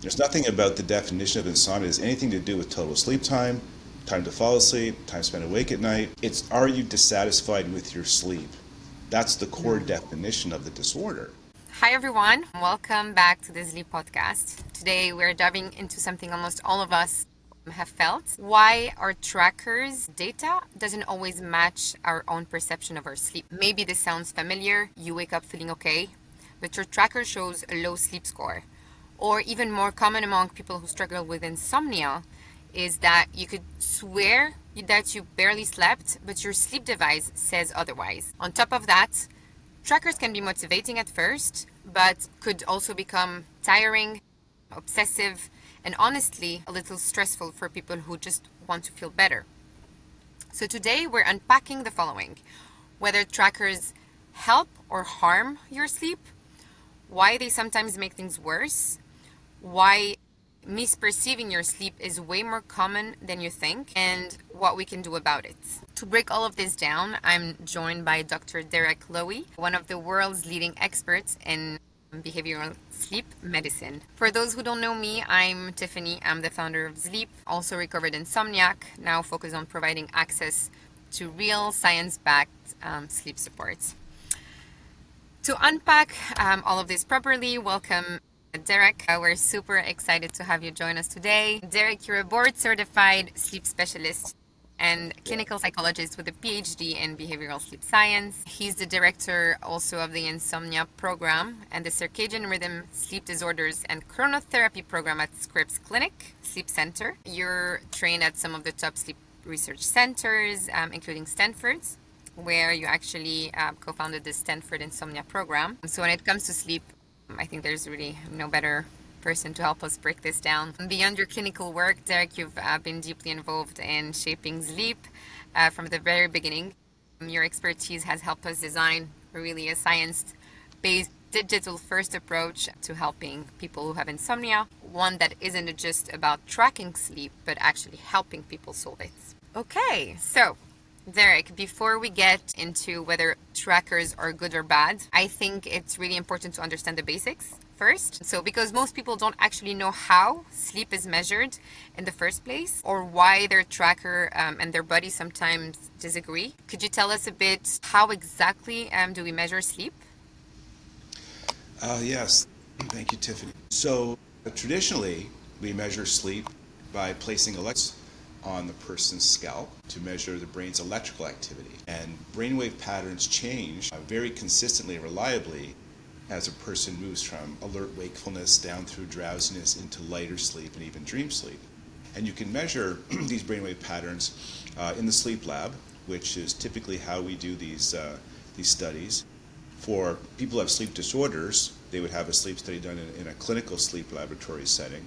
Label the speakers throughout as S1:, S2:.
S1: There's nothing about the definition of insomnia that has anything to do with total sleep time, time to fall asleep, time spent awake at night. It's are you dissatisfied with your sleep? That's the core definition of the disorder.
S2: Hi everyone, welcome back to the Zleep podcast. Today we're diving into something almost all of us have felt. Why our trackers data doesn't always match our own perception of our sleep. Maybe this sounds familiar. You wake up feeling okay, but your tracker shows a low sleep score. Or even more common among people who struggle with insomnia is that you could swear that you barely slept, but your sleep device says otherwise. On top of that, trackers can be motivating at first, but could also become tiring, obsessive, and honestly a little stressful for people who just want to feel better. So today we're unpacking the following: whether trackers help or harm your sleep, why they sometimes make things worse, why misperceiving your sleep is way more common than you think, and what we can do about it. To break all of this down, I'm joined by Dr. Derek Loewy, one of the world's leading experts in behavioral sleep medicine. For those who don't know me, I'm Tiffany. I'm the founder of Zleep, also recovered insomniac, now focused on providing access to real science-backed sleep support. To unpack all of this properly, welcome Derek. We're super excited to have you join us today. Derek, you're a board-certified sleep specialist and clinical psychologist with a PhD in behavioral sleep science. He's the director also of the Insomnia program and the Circadian rhythm sleep disorders and chronotherapy program at Scripps Clinic Sleep Center. You're trained at some of the top sleep research centers, including Stanford, where you actually co-founded the Stanford Insomnia program. So when it comes to sleep, I think there's really no better person to help us break this down. Beyond your clinical work, Derek, you've been deeply involved in shaping Zleep from the very beginning. Your expertise has helped us design really a science-based digital-first approach to helping people who have insomnia, one that isn't just about tracking sleep, but actually helping people solve it. Okay, so Derek, before we get into whether trackers are good or bad, I think it's really important to understand the basics first. So, because most people don't actually know how sleep is measured in the first place, or why their tracker and their body sometimes disagree, could you tell us a bit how exactly do we measure sleep?
S1: Yes, thank you, Tiffany. So traditionally, we measure sleep by placing electrodes on the person's scalp to measure the brain's electrical activity. And brainwave patterns change very consistently and reliably as a person moves from alert wakefulness down through drowsiness into lighter sleep and even dream sleep. And you can measure these brainwave patterns in the sleep lab, which is typically how we do these studies. For people who have sleep disorders, they would have a sleep study done in a clinical sleep laboratory setting.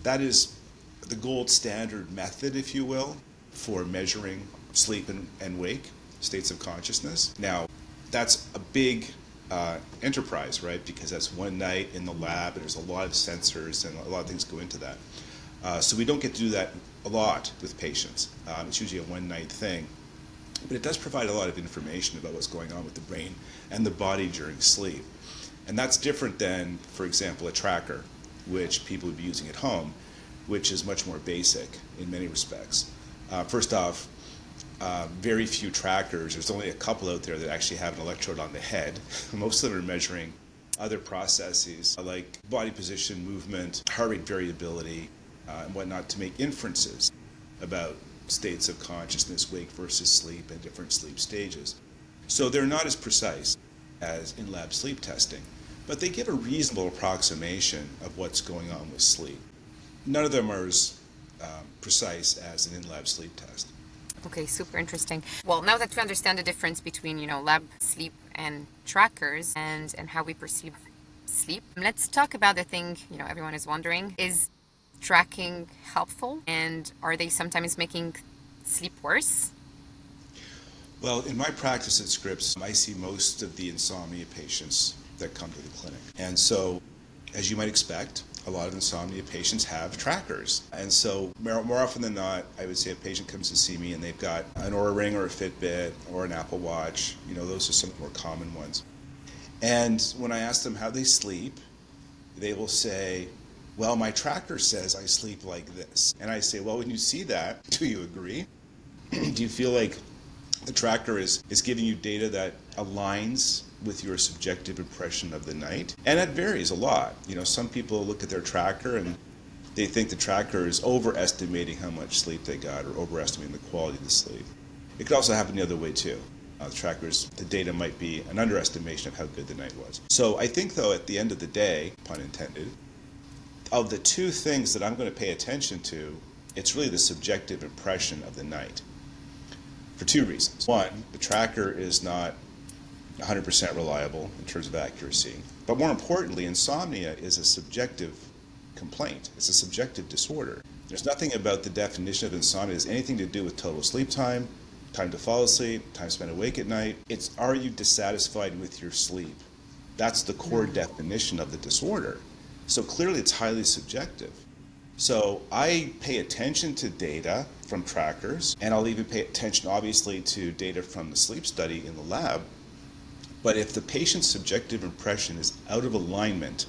S1: That is the gold standard method, if you will, for measuring sleep and wake states of consciousness. Now, that's a big enterprise, right? Because that's one night in the lab, and there's a lot of sensors and a lot of things go into that. So we don't get to do that a lot with patients. It's usually a one-night thing. But it does provide a lot of information about what's going on with the brain and the body during sleep. And that's different than, for example, a tracker, which people would be using at home, which is much more basic in many respects. First off, very few trackers. There's only a couple out there that actually have an electrode on the head. Most of them are measuring other processes like body position, movement, heart rate variability, and whatnot to make inferences about states of consciousness, wake versus sleep, and different sleep stages. So they're not as precise as in-lab sleep testing, but they give a reasonable approximation of what's going on with sleep. None of them are as precise as an in-lab sleep test.
S2: Okay, super interesting. Well, now that we understand the difference between, lab sleep and trackers and how we perceive sleep, let's talk about the thing, everyone is wondering. Is tracking helpful, and are they sometimes making sleep worse?
S1: Well, in my practice at Scripps, I see most of the insomnia patients that come to the clinic. And so, as you might expect, a lot of insomnia patients have trackers. And so more often than not, I would say a patient comes to see me and they've got an Oura Ring or a Fitbit or an Apple Watch. Those are some more common ones. And when I ask them how they sleep, they will say, Well, my tracker says I sleep like this. And I say, well, when you see that, do you agree? Do you feel like the tracker is giving you data that aligns with your subjective impression of the night? And that varies a lot. Some people look at their tracker and they think the tracker is overestimating how much sleep they got or overestimating the quality of the sleep. It could also happen the other way too. The data might be an underestimation of how good the night was. So I think, though, at the end of the day, pun intended, of the two things that I'm going to pay attention to, it's really the subjective impression of the night. For two reasons. One, the tracker is not 100% reliable in terms of accuracy. But more importantly, insomnia is a subjective complaint. It's a subjective disorder. There's nothing about the definition of insomnia that has anything to do with total sleep time to fall asleep, time spent awake at night. It's, are you dissatisfied with your sleep? That's the core definition of the disorder. So clearly it's highly subjective. So I pay attention to data from trackers, and I'll even pay attention, obviously, to data from the sleep study in the lab. But if the patient's subjective impression is out of alignment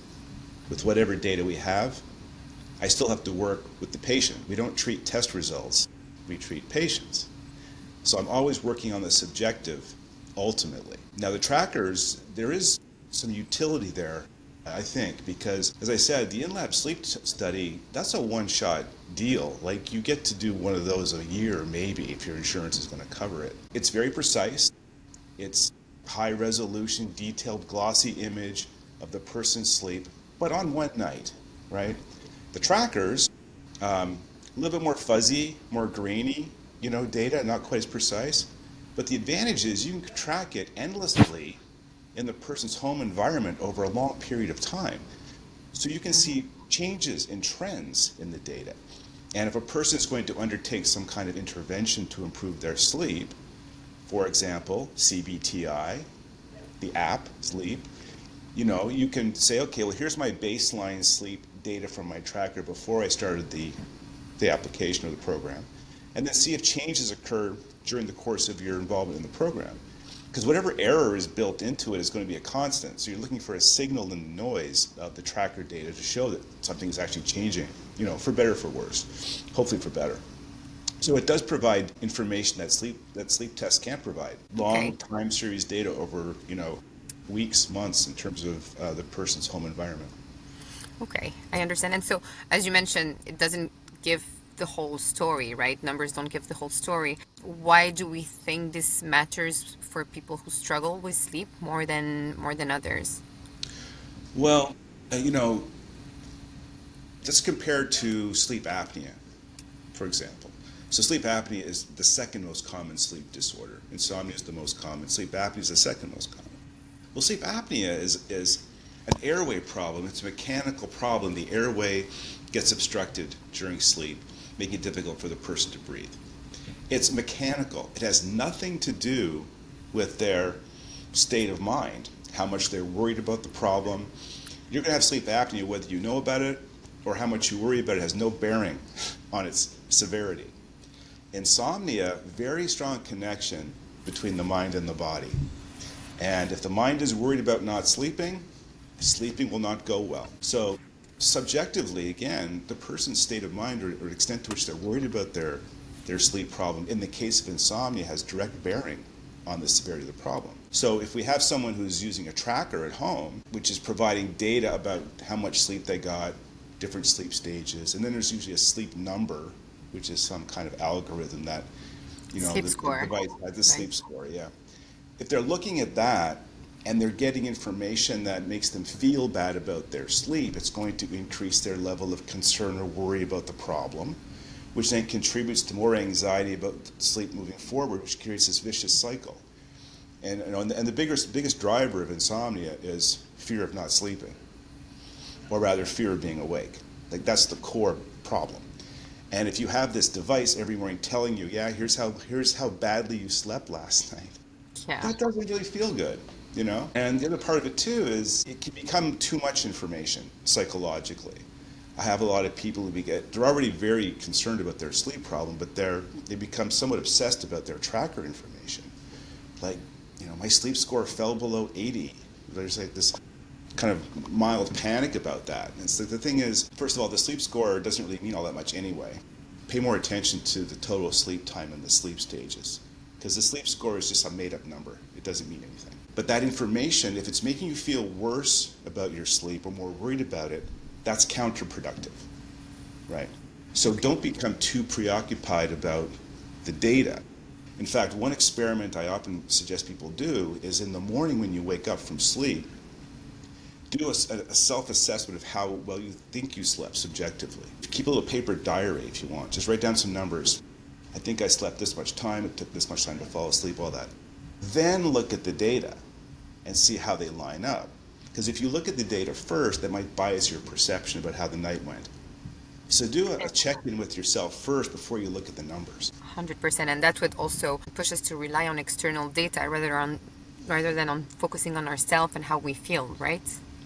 S1: with whatever data we have, I still have to work with the patient. We don't treat test results, we treat patients. So I'm always working on the subjective, ultimately. Now the trackers, there is some utility there, I think, because, as I said, the in-lab sleep study, that's a one-shot deal. Like, you get to do one of those a year, maybe, if your insurance is going to cover it. It's very precise. It's high-resolution, detailed, glossy image of the person's sleep, but on one night, right? The trackers, a little bit more fuzzy, more grainy, data, not quite as precise. But the advantage is you can track it endlessly in the person's home environment over a long period of time. So you can see changes in trends in the data. And if a person is going to undertake some kind of intervention to improve their sleep, for example, CBTI, the app, Zleep, you can say, okay, well, here's my baseline sleep data from my tracker before I started the application or the program, and then see if changes occur during the course of your involvement in the program. Because whatever error is built into it is going to be a constant. So you're looking for a signal in the noise of the tracker data to show that something is actually changing, for better or for worse, hopefully for better. So it does provide information that sleep tests can't provide. Long time series data over, weeks, months in terms of the person's home environment.
S2: Okay, I understand. And so, as you mentioned, it doesn't give the whole story, right? Numbers don't give the whole story. Why do we think this matters for people who struggle with sleep more than others?
S1: Well, let's compare to sleep apnea, for example. So sleep apnea is the second most common sleep disorder. Insomnia is the most common. Sleep apnea is the second most common. Well, sleep apnea is an airway problem. It's a mechanical problem. The airway gets obstructed during sleep, making it difficult for the person to breathe. It's mechanical. It has nothing to do with their state of mind, how much they're worried about the problem. You're going to have sleep apnea whether you know about it or how much you worry about it has no bearing on its severity. Insomnia, very strong connection between the mind and the body. And if the mind is worried about not sleeping, sleeping will not go well. So subjectively, again, the person's state of mind or the extent to which they're worried about their sleep problem, in the case of insomnia, has direct bearing on the severity of the problem. So if we have someone who's using a tracker at home, which is providing data about how much sleep they got, different sleep stages, and then there's usually a sleep number, which is some kind of algorithm that, the device has the sleep score, yeah. If they're looking at that and they're getting information that makes them feel bad about their sleep, it's going to increase their level of concern or worry about the problem, which then contributes to more anxiety about sleep moving forward, which creates this vicious cycle. And the biggest driver of insomnia is fear of not sleeping, or rather fear of being awake. Like, that's the core problem. And if you have this device every morning telling you, yeah, here's how badly you slept last night, that doesn't really feel good, And the other part of it too is it can become too much information psychologically. I have a lot of people who they're already very concerned about their sleep problem, but they become somewhat obsessed about their tracker information. Like, my sleep score fell below 80. There's like this kind of mild panic about that. And so the thing is, first of all, the sleep score doesn't really mean all that much anyway. Pay more attention to the total sleep time and the sleep stages, because the sleep score is just a made-up number. It doesn't mean anything. But that information, if it's making you feel worse about your sleep or more worried about it, that's counterproductive, right? So don't become too preoccupied about the data. In fact, one experiment I often suggest people do is in the morning when you wake up from sleep, do a self-assessment of how well you think you slept subjectively. Keep a little paper diary if you want. Just write down some numbers. I think I slept this much time, it took this much time to fall asleep, all that. Then look at the data and see how they line up. Because if you look at the data first, that might bias your perception about how the night went. So do a check-in with yourself first before you look at the numbers.
S2: 100%, and that's what also pushes us to rely on external data rather than on focusing on ourselves and how we feel, right?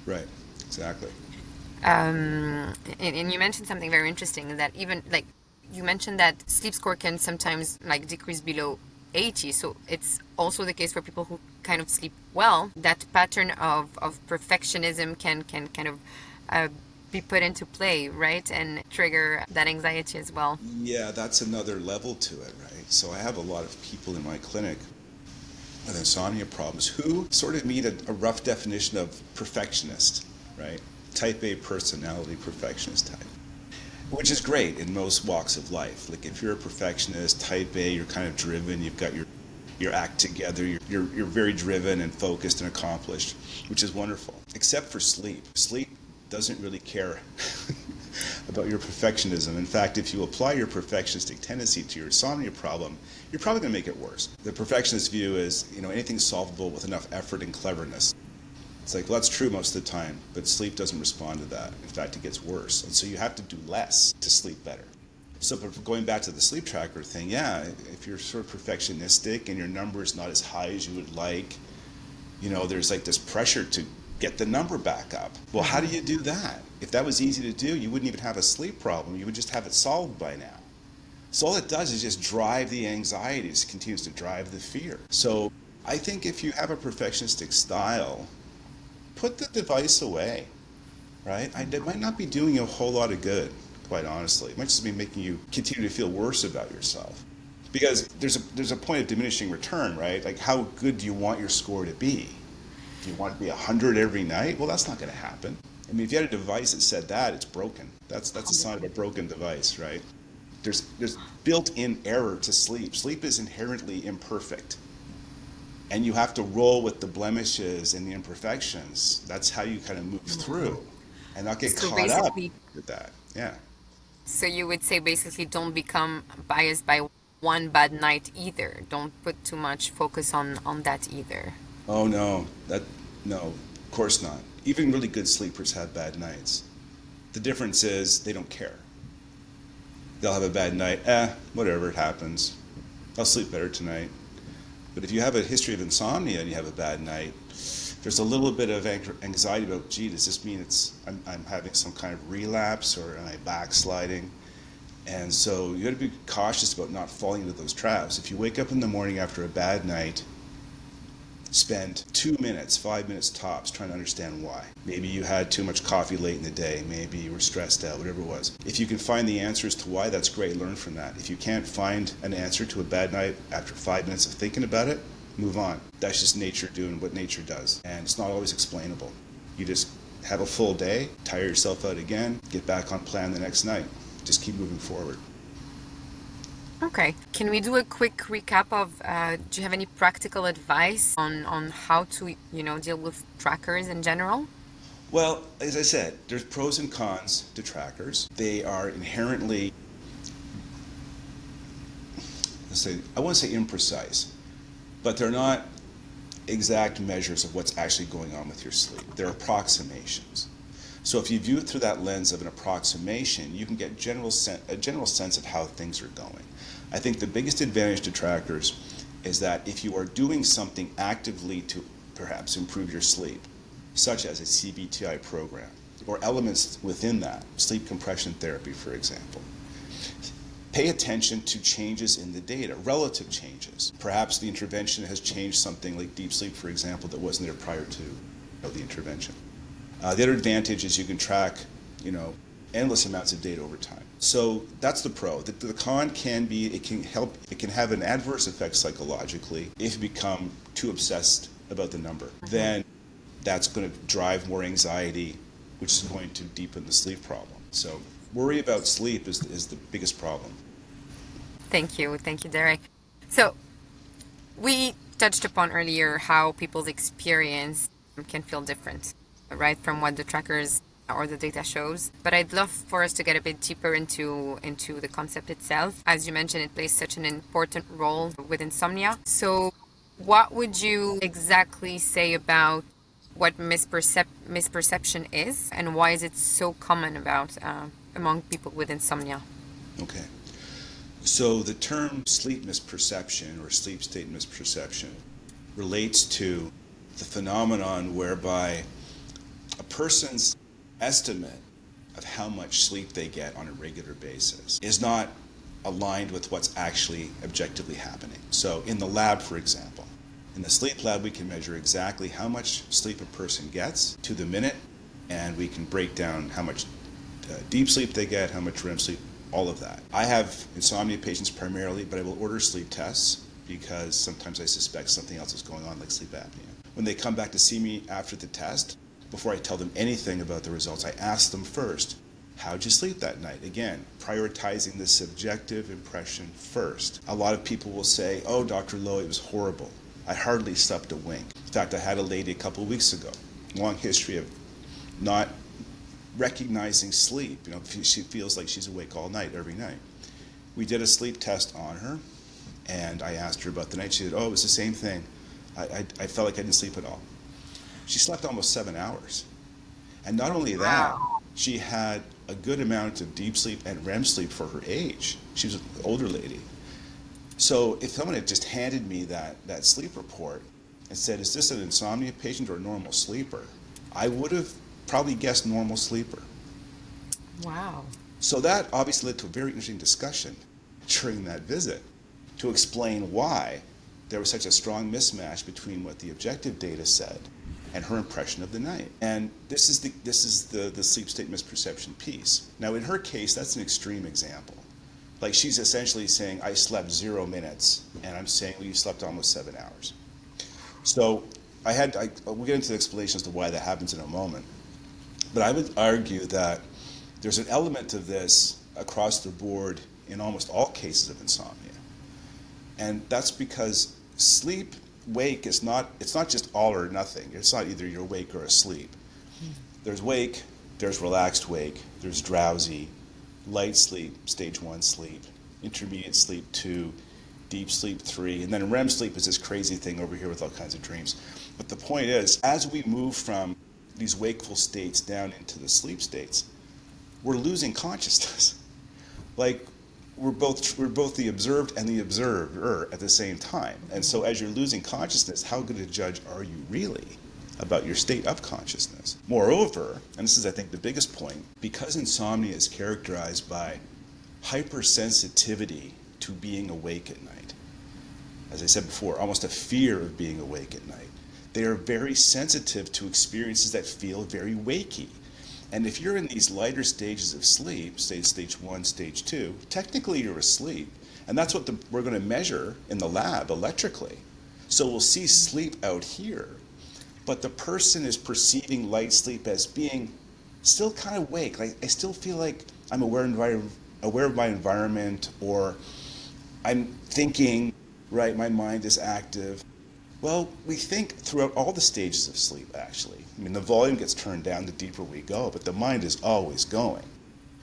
S1: Right, exactly.
S2: And you mentioned something very interesting, that even like you mentioned that sleep score can sometimes like decrease below 80. So it's also the case for people who kind of sleep well. That pattern of perfectionism can kind of be put into play, right? And trigger that anxiety as well.
S1: Yeah, that's another level to it, right? So I have a lot of people in my clinic with insomnia problems who sort of meet a rough definition of perfectionist, right? Type A personality, perfectionist type. Which is great in most walks of life. Like if you're a perfectionist, type A, you're kind of driven, you've got your act together, you're very driven and focused and accomplished, which is wonderful. Except for sleep. Sleep doesn't really care about your perfectionism. In fact, if you apply your perfectionistic tendency to your insomnia problem, you're probably going to make it worse. The perfectionist view is, anything's solvable with enough effort and cleverness. It's like, well, that's true most of the time, but sleep doesn't respond to that. In fact, it gets worse. And so you have to do less to sleep better. So going back to the sleep tracker thing, yeah, if you're sort of perfectionistic and your number is not as high as you would like, there's like this pressure to get the number back up. Well, how do you do that? If that was easy to do, you wouldn't even have a sleep problem. You would just have it solved by now. So all it does is just drive the anxiety. It continues to drive the fear. So I think if you have a perfectionistic style, put the device away, right? It might not be doing you a whole lot of good, quite honestly. It might just be making you continue to feel worse about yourself. Because there's a point of diminishing return, right? Like, how good do you want your score to be? Do you want it to be 100 every night? Well, that's not going to happen. I mean, if you had a device that said that, it's broken. That's a sign of a broken device, right? There's built-in error to sleep. Sleep is inherently imperfect. And you have to roll with the blemishes and the imperfections. That's how you kind of move through and not get caught up with that. Yeah.
S2: So you would say basically don't become biased by one bad night either. Don't put too much focus on that either.
S1: Oh, no. No, of course not. Even really good sleepers have bad nights. The difference is they don't care. They'll have a bad night. Whatever, it happens. I'll sleep better tonight. But if you have a history of insomnia and you have a bad night, there's a little bit of anxiety about, gee, does this mean I'm having some kind of relapse, or am I backsliding? And so you got to be cautious about not falling into those traps. If you wake up in the morning after a bad night, spend 2 minutes, 5 minutes tops trying to understand why. Maybe you had too much coffee late in the day. Maybe you were stressed out, whatever it was. If you can find the answers to why, that's great. Learn from that. If you can't find an answer to a bad night after 5 minutes of thinking about it, move on. That's just nature doing what nature does. And it's not always explainable. You just have a full day, tire yourself out again, get back on plan the next night. Just keep moving forward.
S2: Okay. Can we do a quick recap of, do you have any practical advice on how to, deal with trackers in general?
S1: Well, as I said, there's pros and cons to trackers. They are inherently, I won't say imprecise, but they're not exact measures of what's actually going on with your sleep. They're approximations. So if you view it through that lens of an approximation, you can get a general sense of how things are going. I think the biggest advantage to trackers is that if you are doing something actively to perhaps improve your sleep, such as a CBTI program, or elements within that, sleep compression therapy, for example, pay attention to changes in the data, relative changes. Perhaps the intervention has changed something like deep sleep, for example, that wasn't there prior to the intervention. The other advantage is you can track, endless amounts of data over time. So that's the pro. The con can be it can have an adverse effect psychologically if you become too obsessed about the number. Then that's going to drive more anxiety, which is going to deepen the sleep problem. So worry about sleep is the biggest problem.
S2: Thank you, Derek. So we touched upon earlier how people's experience can feel different, right, from what the trackers or the data shows. But I'd love for us to get a bit deeper into the concept itself. As you mentioned, it plays such an important role with insomnia. So what would you exactly say about what misperception is, and why is it so common about among people with insomnia?
S1: Okay. So the term sleep misperception or sleep state misperception relates to the phenomenon whereby a person's estimate of how much sleep they get on a regular basis is not aligned with what's actually objectively happening. So in the lab, for example, in the sleep lab, we can measure exactly how much sleep a person gets to the minute, and we can break down how much deep sleep they get, how much REM sleep, all of that. I have insomnia patients primarily, but I will order sleep tests because sometimes I suspect something else is going on, like sleep apnea. When they come back to see me after the test, before I tell them anything about the results, I ask them first, how'd you sleep that night? Again, prioritizing the subjective impression first. A lot of people will say, oh, Dr. Loewy, it was horrible. I hardly slept a wink. In fact, I had a lady a couple of weeks ago, long history of not recognizing sleep. She feels like she's awake all night, every night. We did a sleep test on her, and I asked her about the night. She said, oh, it was the same thing. I felt like I didn't sleep at all. She slept almost 7 hours. And not only that, she had a good amount of deep sleep and REM sleep for her age. She was an older lady. So if someone had just handed me that sleep report and said, is this an insomnia patient or a normal sleeper? I would have probably guessed normal sleeper.
S2: Wow.
S1: So that obviously led to a very interesting discussion during that visit to explain why there was such a strong mismatch between what the objective data said and her impression of the night. And this is the sleep state misperception piece. Now in her case, that's an extreme example. Like she's essentially saying, I slept 0 minutes, and I'm saying, well, you slept almost 7 hours. So we'll get into the explanation as to why that happens in a moment. But I would argue that there's an element of this across the board in almost all cases of insomnia. And that's because sleep wake it's not just all or nothing. It's not either you're awake or asleep. There's wake, there's relaxed wake, there's drowsy, light sleep, stage 1 sleep, intermediate sleep 2, deep sleep 3, and then REM sleep is this crazy thing over here with all kinds of dreams. But the point is, as we move from these wakeful states down into the sleep states, we're losing consciousness. Like we're both the observed and the observer at the same time. And so as you're losing consciousness, how good a judge are you really about your state of consciousness? Moreover, and this is I think the biggest point, because insomnia is characterized by hypersensitivity to being awake at night, as I said before, almost a fear of being awake at night, they are very sensitive to experiences that feel very wakey. And if you're in these lighter stages of sleep, say stage 1, stage 2, technically you're asleep. And that's what we're going to measure in the lab electrically. So we'll see sleep out here, but the person is perceiving light sleep as being still kind of awake. Like I still feel like I'm aware of my environment, or I'm thinking, right, my mind is active. Well, we think throughout all the stages of sleep, actually. I mean, the volume gets turned down the deeper we go, but the mind is always going.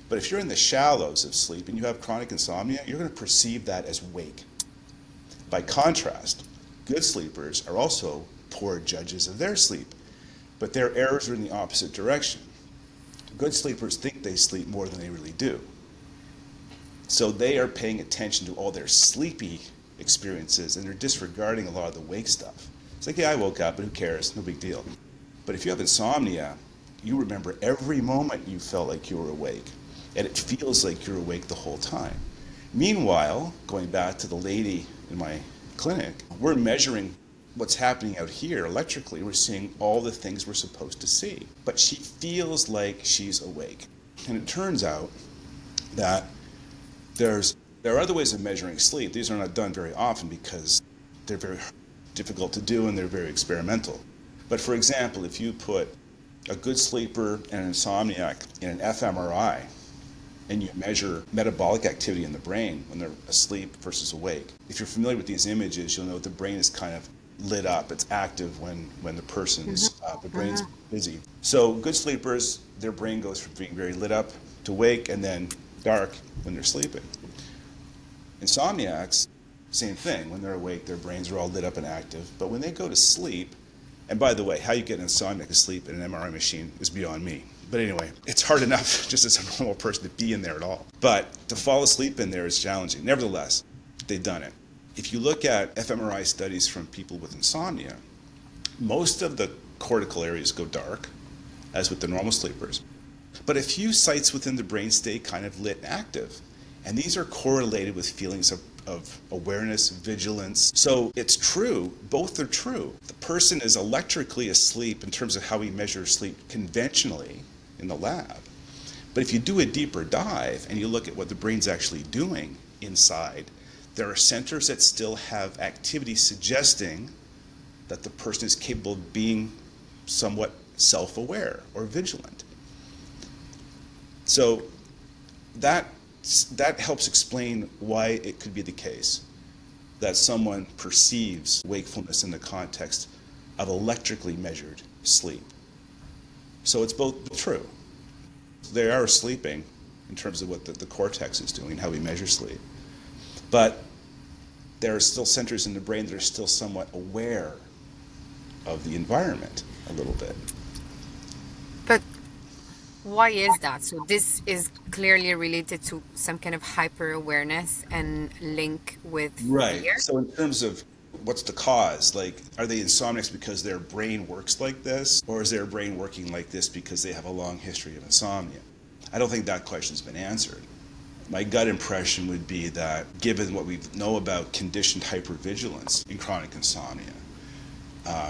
S1: But if you're in the shallows of sleep and you have chronic insomnia, you're going to perceive that as wake. By contrast, good sleepers are also poor judges of their sleep, but their errors are in the opposite direction. Good sleepers think they sleep more than they really do. So they are paying attention to all their sleepy experiences, and they're disregarding a lot of the wake stuff. It's like, yeah, I woke up, but who cares? No big deal. But if you have insomnia, you remember every moment you felt like you were awake, and it feels like you're awake the whole time. Meanwhile, going back to the lady in my clinic, we're measuring what's happening out here electrically, we're seeing all the things we're supposed to see. But she feels like she's awake. And it turns out that there are other ways of measuring sleep. These are not done very often because they're very difficult to do and they're very experimental. But for example, if you put a good sleeper and an insomniac in an fMRI and you measure metabolic activity in the brain when they're asleep versus awake, if you're familiar with these images, you'll know the brain is kind of lit up. It's active when the person's, the brain's busy. So good sleepers, their brain goes from being very lit up to awake and then dark when they're sleeping. Insomniacs, same thing. When they're awake, their brains are all lit up and active. But when they go to sleep, and by the way, how you get an insomniac to sleep in an MRI machine is beyond me. But anyway, it's hard enough just as a normal person to be in there at all. But to fall asleep in there is challenging. Nevertheless, they've done it. If you look at fMRI studies from people with insomnia, most of the cortical areas go dark, as with the normal sleepers. But a few sites within the brain stay kind of lit and active. And these are correlated with feelings of awareness, vigilance. So it's true, both are true. The person is electrically asleep in terms of how we measure sleep conventionally in the lab. But if you do a deeper dive and you look at what the brain's actually doing inside, there are centers that still have activity suggesting that the person is capable of being somewhat self-aware or vigilant. So that helps explain why it could be the case that someone perceives wakefulness in the context of electrically measured sleep. So it's both true. They are sleeping in terms of what the cortex is doing, how we measure sleep. But there are still centers in the brain that are still somewhat aware of the environment a little bit.
S2: But why is that? So this is clearly related to some kind of hyper awareness and link with
S1: Right.
S2: fear.
S1: So in terms of what's the cause, like, are they insomniacs because their brain works like this, or is their brain working like this because they have a long history of insomnia? I don't think that question's been answered. My gut impression would be that given what we know about conditioned hypervigilance in chronic insomnia,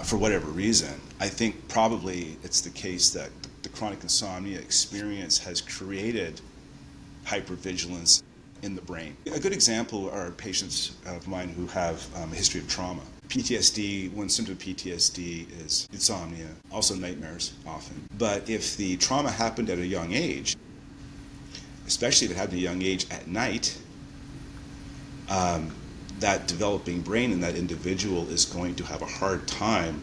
S1: for whatever reason, I think probably it's the case that the chronic insomnia experience has created hypervigilance in the brain. A good example are patients of mine who have a history of trauma. PTSD, one symptom of PTSD is insomnia, also nightmares often. But if the trauma happened at a young age, especially if it happened at a young age at night, that developing brain in that individual is going to have a hard time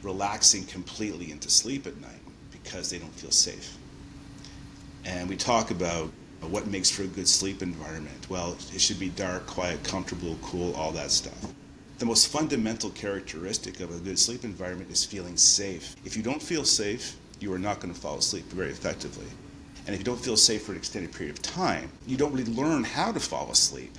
S1: relaxing completely into sleep at night because they don't feel safe. And we talk about what makes for a good sleep environment. Well, it should be dark, quiet, comfortable, cool, all that stuff. The most fundamental characteristic of a good sleep environment is feeling safe. If you don't feel safe, you are not going to fall asleep very effectively. And if you don't feel safe for an extended period of time, you don't really learn how to fall asleep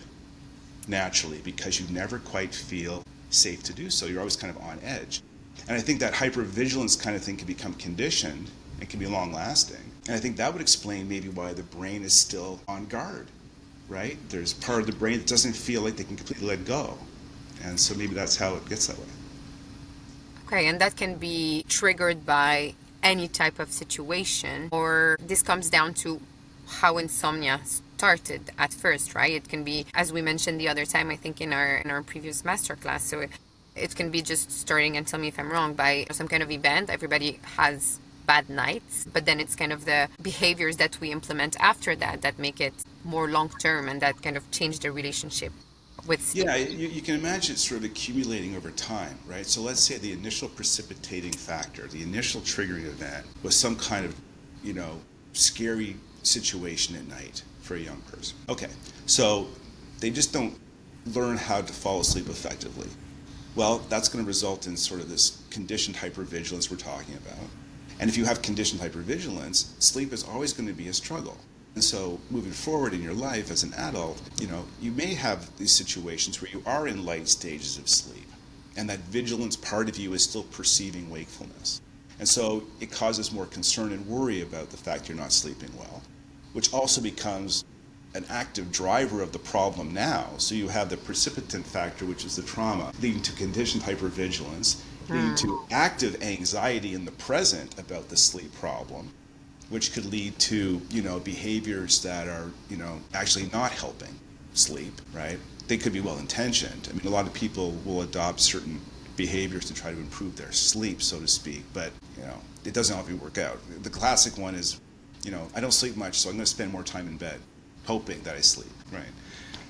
S1: naturally because you never quite feel safe to do so. You're always kind of on edge. And I think that hypervigilance kind of thing can become conditioned and can be long-lasting. And I think that would explain maybe why the brain is still on guard, right? There's part of the brain that doesn't feel like they can completely let go. And so maybe that's how it gets that way.
S2: Okay, and that can be triggered by any type of situation, or this comes down to how insomnia started at first, right? It can be, as we mentioned the other time, I think in our previous masterclass. So it can be just starting, and tell me if I'm wrong, by some kind of event. Everybody has bad nights, but then it's kind of the behaviors that we implement after that make it more long term and that kind of change the relationship with sleep.
S1: Yeah, you can imagine it sort of accumulating over time, right? So let's say the initial precipitating factor, the initial triggering event was some kind of, scary situation at night for a young person. Okay, so they just don't learn how to fall asleep effectively. Well, that's going to result in sort of this conditioned hypervigilance we're talking about. And if you have conditioned hypervigilance, sleep is always going to be a struggle. And so moving forward in your life as an adult, you may have these situations where you are in light stages of sleep, and that vigilance part of you is still perceiving wakefulness. And so it causes more concern and worry about the fact you're not sleeping well, which also becomes an active driver of the problem now. So you have the precipitant factor, which is the trauma, leading to conditioned hypervigilance, leading to active anxiety in the present about the sleep problem, which could lead to, behaviors that are, actually not helping sleep, right? They could be well-intentioned. I mean, a lot of people will adopt certain behaviors to try to improve their sleep, so to speak, but, it doesn't always work out. The classic one is, I don't sleep much, so I'm going to spend more time in bed, hoping that I sleep, right?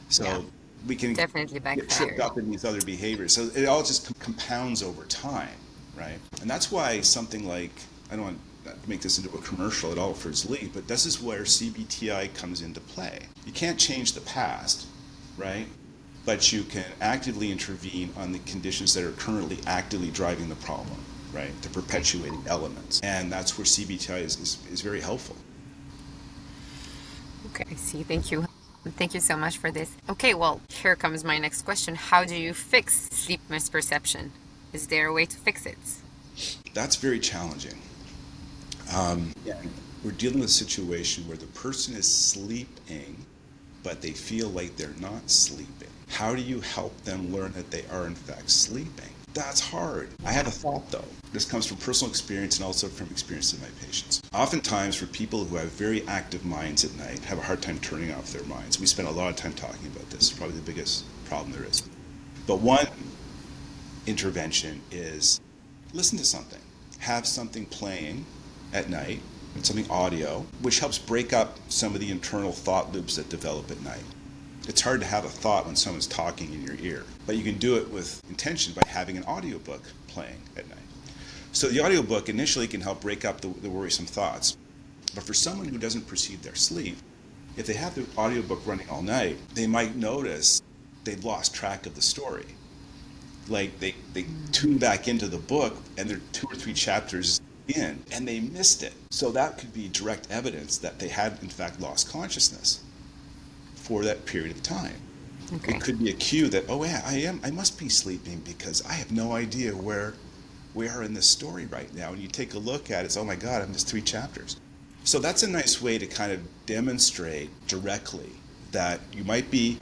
S1: So we can
S2: definitely
S1: get tripped up in these other behaviors. So it all just compounds over time, right? And that's why something like, I don't want to make this into a commercial at all for Zleep, but this is where CBTI comes into play. You can't change the past, right? But you can actively intervene on the conditions that are currently actively driving the problem, right? The perpetuating elements. And that's where CBTI is very helpful.
S2: Okay, I see. Thank you. Thank you so much for this. Okay, well, here comes my next question. How do you fix sleep misperception? Is there a way to fix it?
S1: That's very challenging. We're dealing with a situation where the person is sleeping, but they feel like they're not sleeping. How do you help them learn that they are in fact sleeping? That's hard. I have a thought though. This comes from personal experience and also from experience of my patients. Oftentimes for people who have very active minds at night, have a hard time turning off their minds. We spend a lot of time talking about this. It's probably the biggest problem there is. But one intervention is listen to something. Have something playing at night, something audio, which helps break up some of the internal thought loops that develop at night. It's hard to have a thought when someone's talking in your ear, but you can do it with intention by having an audiobook playing at night. So the audiobook initially can help break up the worrisome thoughts. But for someone who doesn't perceive their sleep, if they have the audiobook running all night, they might notice they've lost track of the story. Like they tune back into the book and they're 2 or 3 chapters in and they missed it. So that could be direct evidence that they had in fact lost consciousness for that period of time. Okay. It could be a cue that, oh yeah, I must be sleeping because I have no idea where we are in this story right now. And you take a look at it, it's, oh my God, I'm just 3 chapters. So that's a nice way to kind of demonstrate directly that you might be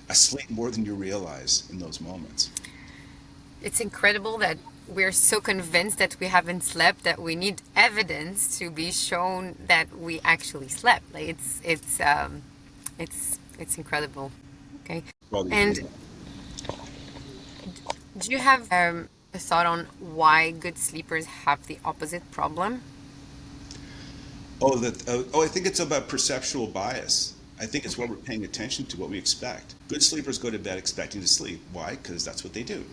S1: asleep more than you realize in those moments.
S2: It's incredible that we're so convinced that we haven't slept that we need evidence to be shown that we actually slept. Like it's incredible. Okay. And do you have a thought on why good sleepers have the opposite problem?
S1: I think it's about perceptual bias. I think it's what we're paying attention to, what we expect. Good sleepers go to bed expecting to sleep. Why? Because that's what they do.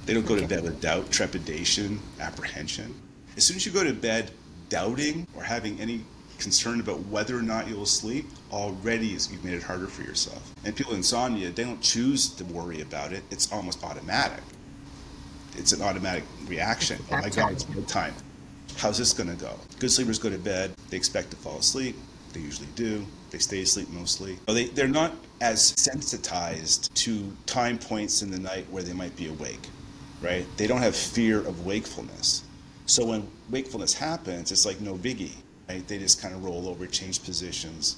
S1: They don't go to bed with doubt, trepidation, apprehension. As soon as you go to bed doubting or having any concern about whether or not you'll sleep, already you've made it harder for yourself. And people with insomnia, they don't choose to worry about it. It's almost automatic. It's an automatic reaction. Oh my God, it's bedtime. How's this going to go? Good sleepers go to bed. They expect to fall asleep. They usually do. They stay asleep mostly. They're not as sensitized to time points in the night where they might be awake, right? They don't have fear of wakefulness. So when wakefulness happens, it's like no biggie, right? They just kind of roll over, change positions,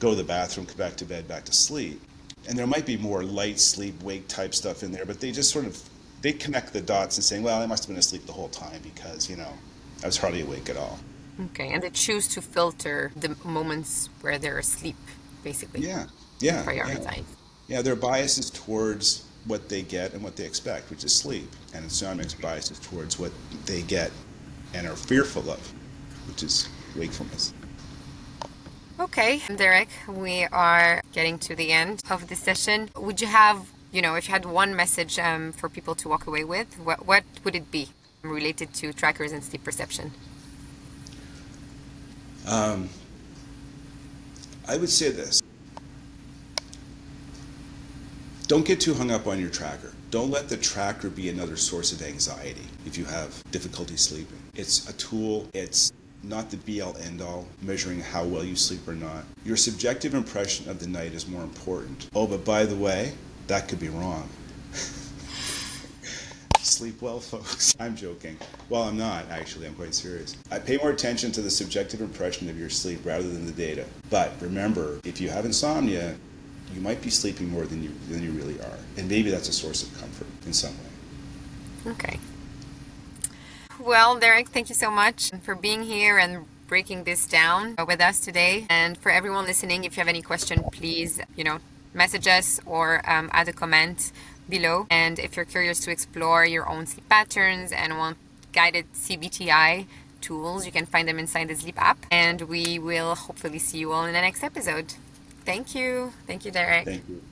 S1: go to the bathroom, come back to bed, back to sleep. And there might be more light sleep, wake type stuff in there, but they just they connect the dots and saying, well, I must have been asleep the whole time because, I was hardly awake at all.
S2: Okay, and they choose to filter the moments where they're asleep, basically.
S1: Yeah.
S2: Prioritize.
S1: Yeah, their bias is towards what they get and what they expect, which is sleep. And Insomniac's bias is towards what they get and are fearful of, which is wakefulness.
S2: Okay, Derek, we are getting to the end of the session. Would you have, if you had one message for people to walk away with, what would it be related to trackers and sleep perception?
S1: I would say this. Don't get too hung up on your tracker. Don't let the tracker be another source of anxiety if you have difficulty sleeping. It's a tool. It's not the be-all, end-all, measuring how well you sleep or not. Your subjective impression of the night is more important. Oh, but by the way, that could be wrong. Sleep well, folks. I'm joking. Well, I'm not, actually. I'm quite serious. I pay more attention to the subjective impression of your sleep rather than the data. But remember, if you have insomnia, you might be sleeping more than you really are. And maybe that's a source of comfort in some way.
S2: Okay. Well, Derek, thank you so much for being here and breaking this down with us today. And for everyone listening, if you have any question, please, message us or add a comment below. And if you're curious to explore your own sleep patterns and want guided CBTI tools, you can find them inside the Zleep app. And we will hopefully see you all in the next episode. Thank you. Thank you, Derek.
S1: Thank you.